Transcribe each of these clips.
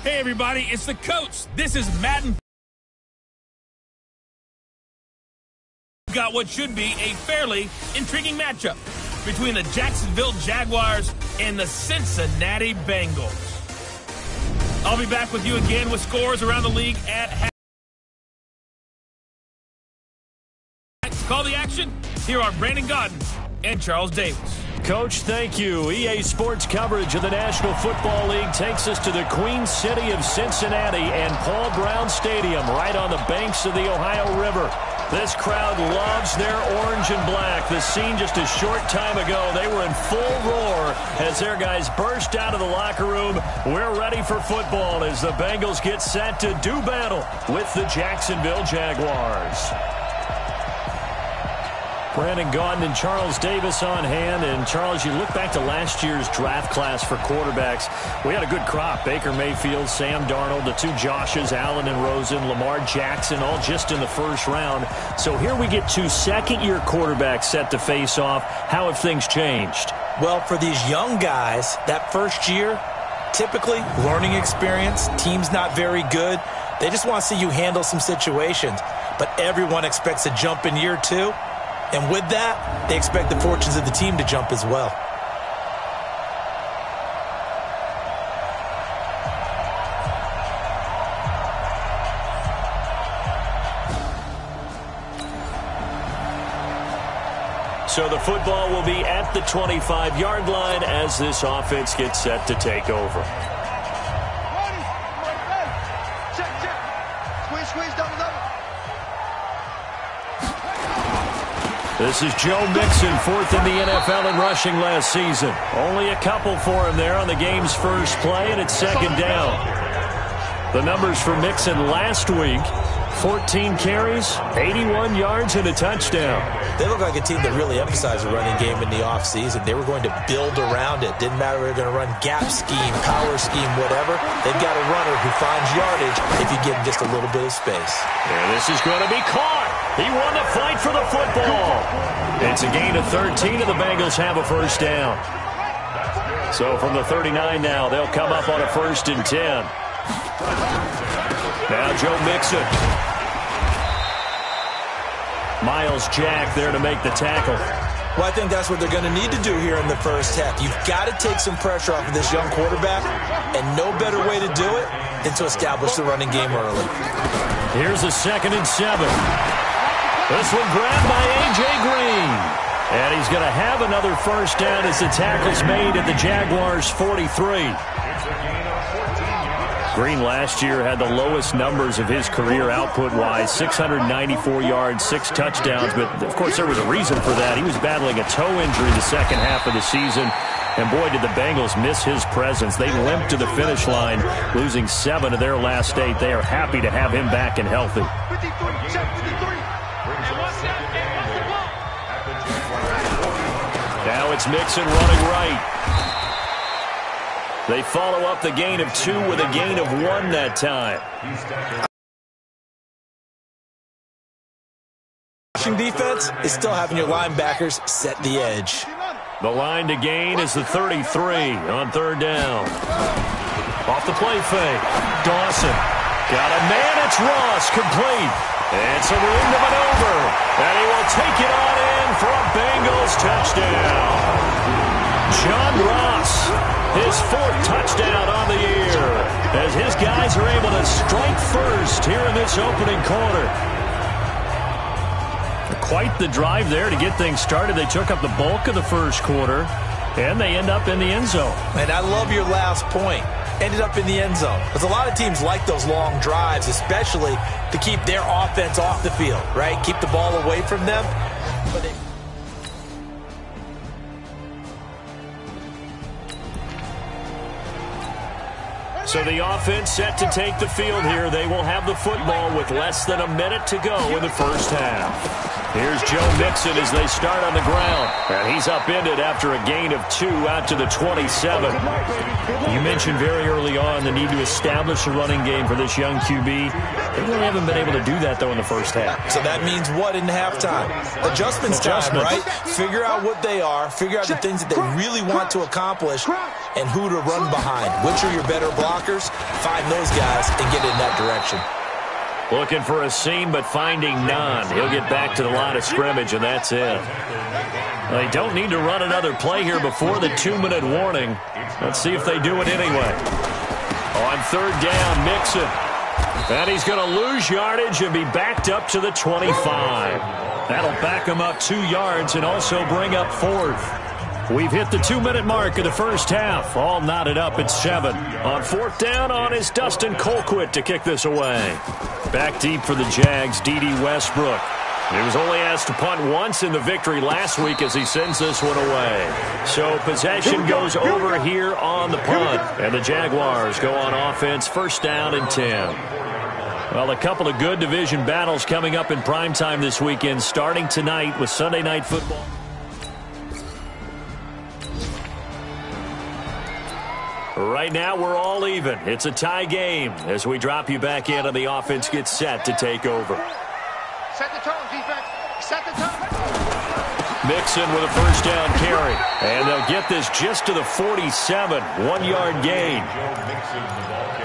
Hey, everybody, it's the coach. This is Matt and got what should be a fairly intriguing matchup between the Jacksonville Jaguars and the Cincinnati Bengals. I'll be back with you again with scores around the league at half. Call the action. Here are Brandon Godden and Charles Davis. Coach, thank you. EA Sports coverage of the National Football League takes us to the Queen City of Cincinnati and Paul Brown Stadium right on the banks of the Ohio River. This crowd loves their orange and black. The scene just a short time ago, they were in full roar as their guys burst out of the locker room. We're ready for football as the Bengals get set to do battle with the Jacksonville Jaguars. Brandon Gaudin and Charles Davis on hand. And, Charles, you look back to last year's draft class for quarterbacks. We had a good crop. Baker Mayfield, Sam Darnold, the two Joshes, Allen and Rosen, Lamar Jackson, all just in the first round. So here we get two second-year quarterbacks set to face off. How have things changed? Well, for these young guys, that first year, typically learning experience, team's not very good. They just want to see you handle some situations. But everyone expects a jump in year two. And with that, they expect the fortunes of the team to jump as well. So the football will be at the 25-yard line as this offense gets set to take over. This is Joe Mixon, fourth in the NFL in rushing last season. Only a couple for him there on the game's first play, and it's second down. The numbers for Mixon last week, 14 carries, 81 yards, and a touchdown. They look like a team that really emphasized the running game in the offseason. They were going to build around it. Didn't matter if they were going to run gap scheme, power scheme, whatever. They've got a runner who finds yardage if you give him just a little bit of space. And this is going to be caught. He won the fight for the football. It's a gain of 13, and the Bengals have a first down. So from the 39 now, they'll come up on a 1st and 10. Now Joe Mixon. Miles Jack there to make the tackle. Well, I think that's what they're going to need to do here in the first half. You've got to take some pressure off of this young quarterback, and no better way to do it than to establish the running game early. Here's a 2nd and 7. This one grabbed by A.J. Green. And he's going to have another first down as the tackle's made at the Jaguars' 43. Green last year had the lowest numbers of his career output-wise, 694 yards, 6 touchdowns. But, of course, there was a reason for that. He was battling a toe injury the second half of the season. And, boy, did the Bengals miss his presence. They limped to the finish line, losing 7 of their last 8. They are happy to have him back and healthy. Now it's Mixon running right. They follow up the gain of 2 with a gain of 1 that time. Rushing defense is still having your linebackers set the edge. The line to gain is the 33 on 3rd down. Off the play fake. Dawson. Got a man. It's Ross. Complete. It's a room to maneuver. And he will take it on in for a Bengals touchdown. John Ross, his 4th touchdown on the year, as his guys are able to strike first here in this opening quarter. Quite the drive there to get things started. They took up the bulk of the first quarter, and they end up in the end zone. And I love your last point. Ended up in the end zone. Because a lot of teams like those long drives, especially to keep their offense off the field, right? Keep the ball away from them. But they... So the offense set to take the field here. They will have the football with less than a minute to go in the first half. Here's Joe Mixon as they start on the ground. And he's upended after a gain of 2 out to the 27. You mentioned very early on the need to establish a running game for this young QB. They really haven't been able to do that, though, in the first half. So that means what in halftime? Adjustments time, right? Figure out what they are. Figure out the things that they really want to accomplish. and who to run behind. Which are your better blockers? Find those guys and get in that direction. Looking for a seam, but finding none. He'll get back to the line of scrimmage, and that's it. They don't need to run another play here before the 2-minute warning. Let's see if they do it anyway. On third down, Mixon. And he's going to lose yardage and be backed up to the 25. That'll back him up 2 yards and also bring up fourth. We've hit the 2-minute mark of the first half. All knotted up at 7. On fourth down is Dustin Colquitt to kick this away. Back deep for the Jags, D.D. Westbrook. He was only asked to punt once in the victory last week as he sends this one away. So possession goes over here on the punt. And the Jaguars go on offense, first down and 10. Well, a couple of good division battles coming up in primetime this weekend, starting tonight with Sunday Night Football. Right now, we're all even. It's a tie game as we drop you back in and the offense gets set to take over. Set the tone, defense. Set the tone. Mixon with a first down carry. And they'll get this just to the 47. 1-yard gain.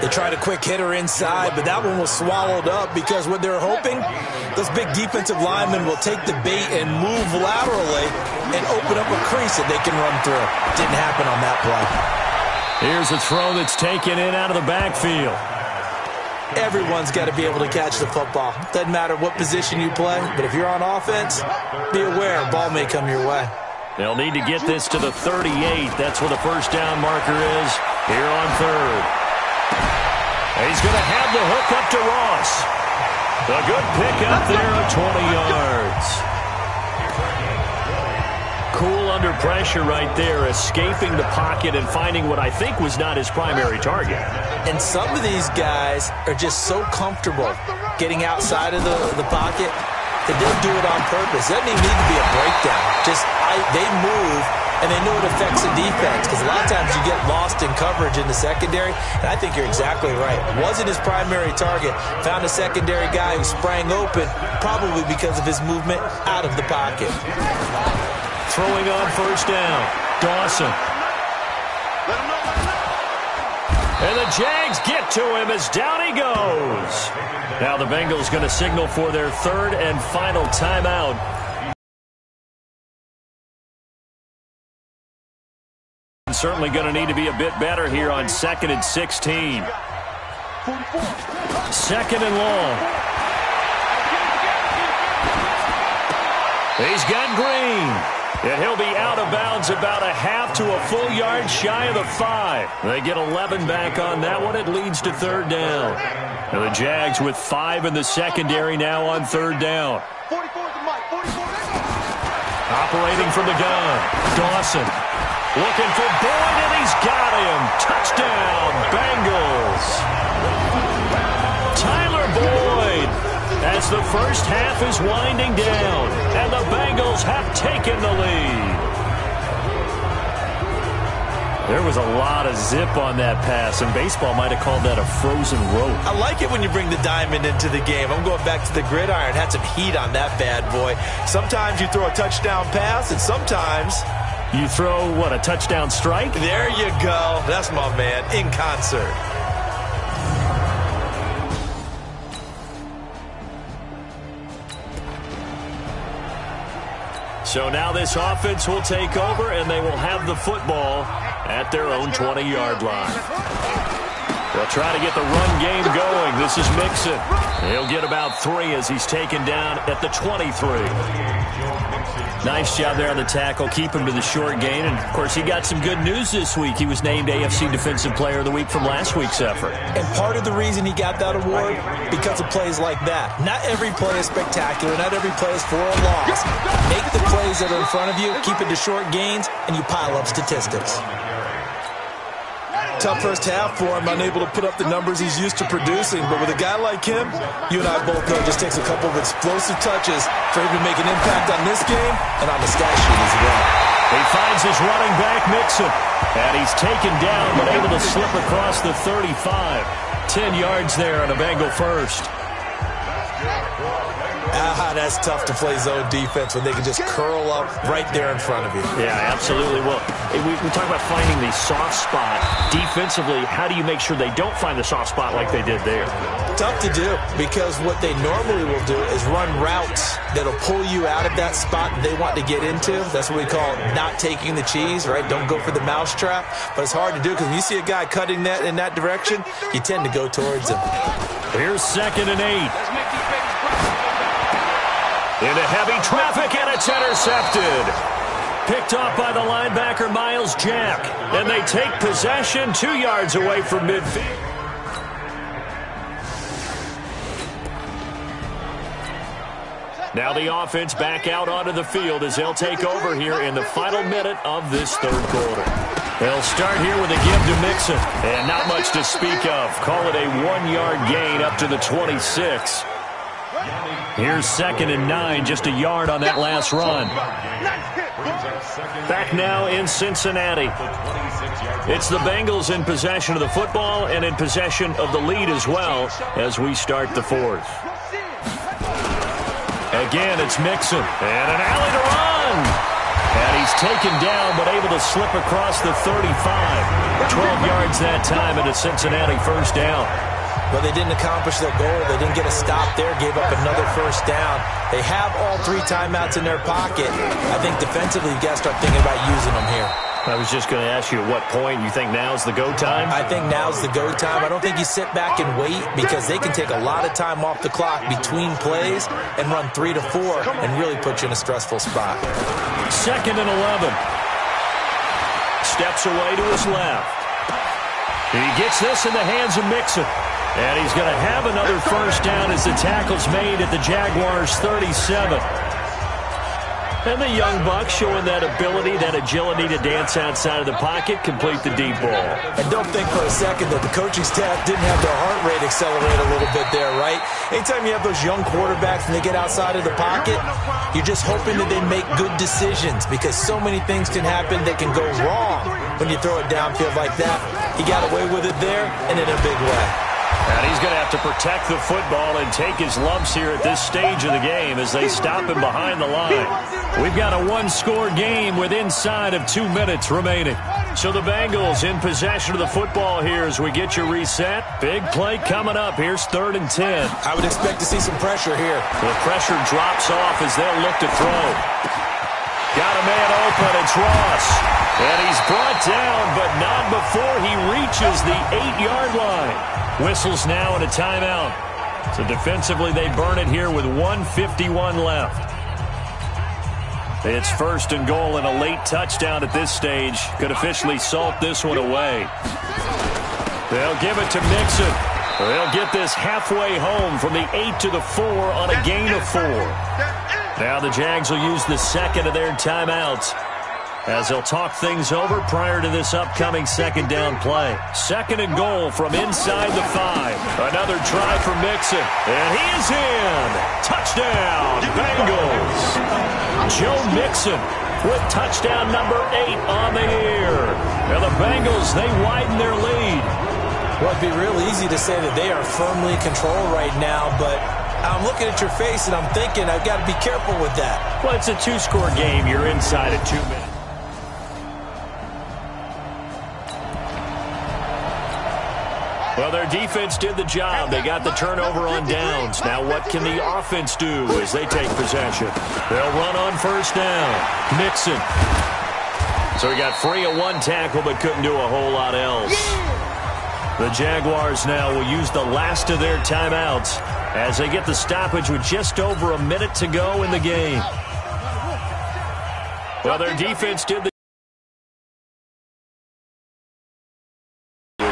They tried a quick hitter inside, but that one was swallowed up because what they're hoping, those big defensive linemen will take the bait and move laterally and open up a crease that they can run through. Didn't happen on that play. Here's a throw that's taken in out of the backfield. Everyone's got to be able to catch the football. Doesn't matter what position you play, but if you're on offense, be aware a ball may come your way. They'll need to get this to the 38. That's where the first down marker is here on third. He's going to have the hook up to Ross. A good pickup there of 20 yards. Cool under pressure right there, escaping the pocket and finding what I think was not his primary target. And some of these guys are just so comfortable getting outside of the pocket that they'll do it on purpose. It doesn't even need to be a breakdown. They move, and they know it affects the defense because a lot of times you get lost in coverage in the secondary, and I think you're exactly right. Wasn't his primary target. Found a secondary guy who sprang open, probably because of his movement out of the pocket. Throwing on first down, Dawson. And the Jags get to him as down he goes. Now the Bengals going to signal for their third and final timeout. Certainly going to need to be a bit better here on 2nd and 16. 2nd and long. He's got Green. And he'll be out of bounds about a half to a full yard shy of the 5. They get 11 back on that one. It leads to third down. And the Jags with 5 in the secondary now on third down. Operating from the gun, Dawson. Looking for Boyd, and he's got him. Touchdown, Bengals. Tyler Boyd. As the first half is winding down, and the Bengals have taken the lead. There was a lot of zip on that pass, and baseball might have called that a frozen rope. I like it when you bring the diamond into the game. I'm going back to the gridiron. Had some heat on that bad boy. Sometimes you throw a touchdown pass, and sometimes you throw, what, a touchdown strike? There you go. That's my man, in concert. So now this offense will take over, and they will have the football at their own 20-yard line. They'll try to get the run game going. This is Mixon. He'll get about 3 as he's taken down at the 23. Nice job there on the tackle. Keep him to the short gain. And, of course, he got some good news this week. He was named AFC Defensive Player of the Week from last week's effort. And part of the reason he got that award, because of plays like that. Not every play is spectacular. Not every play is for a loss. Make the plays that are in front of you, keep it to short gains, and you pile up statistics. Tough first half for him, unable to put up the numbers he's used to producing. But with a guy like him, you and I both know it just takes a couple of explosive touches for him to make an impact on this game and on the stat sheet as well. He finds his running back, Mixon. And he's taken down, but able to slip across the 35. 10 yards there on a Bengal first. That's tough to play zone defense when they can just curl up right there in front of you. Yeah, absolutely. Well, we talk about finding the soft spot. Defensively, how do you make sure they don't find the soft spot like they did there? Tough to do, because what they normally will do is run routes that'll pull you out of that spot they want to get into. That's what we call not taking the cheese, right? Don't go for the mousetrap. But it's hard to do because when you see a guy cutting that in that direction, you tend to go towards him. Here's 2nd and 8. Into heavy traffic, and it's intercepted. Picked off by the linebacker, Miles Jack. And they take possession 2 yards away from midfield. Now the offense back out onto the field as they'll take over here in the final minute of this 3rd quarter. They'll start here with a give to Mixon. And not much to speak of. Call it a 1-yard gain up to the 26. Here's 2nd and 9, just a yard on that last run. Back now in Cincinnati. It's the Bengals in possession of the football and in possession of the lead as well as we start the 4th. Again, it's Mixon. And an alley to run. And he's taken down but able to slip across the 35. 12 yards that time and a Cincinnati first down. But they didn't accomplish their goal. They didn't get a stop there, gave up another first down. They have all 3 timeouts in their pocket. I think defensively, you've got to start thinking about using them here. I was just going to ask you at what point you think now's the go time? I think now's the go time. I don't think you sit back and wait because they can take a lot of time off the clock between plays and run 3 to 4 and really put you in a stressful spot. 2nd and 11. Steps away to his left. He gets this in the hands of Mixon. And he's going to have another first down as the tackle's made at the Jaguars' 37. And the young buck showing that ability, that agility to dance outside of the pocket, complete the deep ball. And don't think for a second that the coaching staff didn't have their heart rate accelerate a little bit there, right? Anytime you have those young quarterbacks and they get outside of the pocket, you're just hoping that they make good decisions because so many things can happen that can go wrong when you throw it downfield like that. He got away with it there and in a big way. And he's going to have to protect the football and take his lumps here at this stage of the game as they stop him behind the line. We've got a 1-score game with inside of 2 minutes remaining. So the Bengals in possession of the football here as we get you reset. Big play coming up. Here's 3rd and 10. I would expect to see some pressure here. The pressure drops off as they'll look to throw. Got a man open. It's Ross. And he's brought down, but not before he reaches the 8-yard line. Whistles now and a timeout. So defensively, they burn it here with 1:51 left. It's 1st and goal and a late touchdown at this stage. Could officially salt this one away. They'll give it to Mixon. They'll get this halfway home from the 8 to the 4 on a gain of 4. Now the Jags will use the 2nd of their timeouts as they'll talk things over prior to this upcoming 2nd down play. 2nd and goal from inside the 5. Another try for Mixon. And he is in. Touchdown, Bengals. Joe Mixon with touchdown number 8 on the year. And the Bengals, they widen their lead. Well, it'd be real easy to say that they are firmly controlled right now, but I'm looking at your face and I'm thinking I've got to be careful with that. Well, it's a 2-score game. You're inside at 2 minutes. Well, their defense did the job. They got the turnover on downs. Now what can the offense do as they take possession? They'll run on first down. Mixon. So he got free of 1 tackle but couldn't do a whole lot else. The Jaguars now will use the last of their timeouts as they get the stoppage with just over a minute to go in the game. Well, their defense did the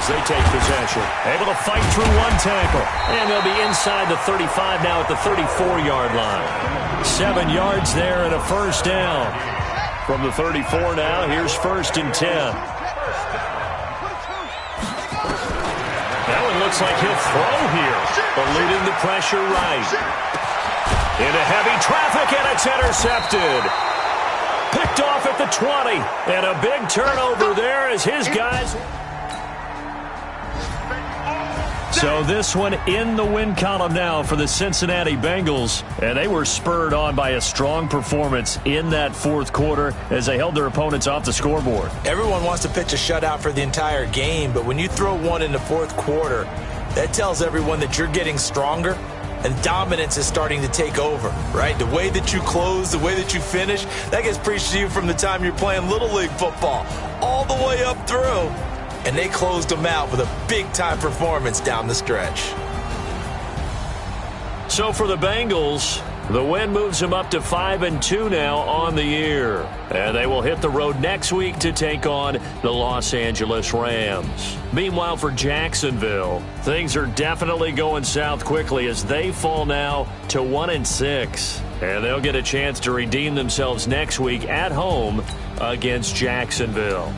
they take possession. Able to fight through 1 tackle. And they'll be inside the 35 now at the 34-yard line. 7 yards there and a first down. From the 34 now, here's 1st and 10. That one looks like he'll throw here. Eluding the pressure right. Into heavy traffic, and it's intercepted. Picked off at the 20. And a big turnover there as his guys... So this one in the win column now for the Cincinnati Bengals, and they were spurred on by a strong performance in that fourth quarter as they held their opponents off the scoreboard. Everyone wants to pitch a shutout for the entire game, but when you throw one in the fourth quarter, that tells everyone that you're getting stronger and dominance is starting to take over, right? The way that you close, the way that you finish, that gets preached to you from the time you're playing Little League football all the way up through. And they closed them out with a big-time performance down the stretch. So for the Bengals, the win moves them up to 5-2 now on the year. And they will hit the road next week to take on the Los Angeles Rams. Meanwhile, for Jacksonville, things are definitely going south quickly as they fall now to 1-6. And they'll get a chance to redeem themselves next week at home against Jacksonville.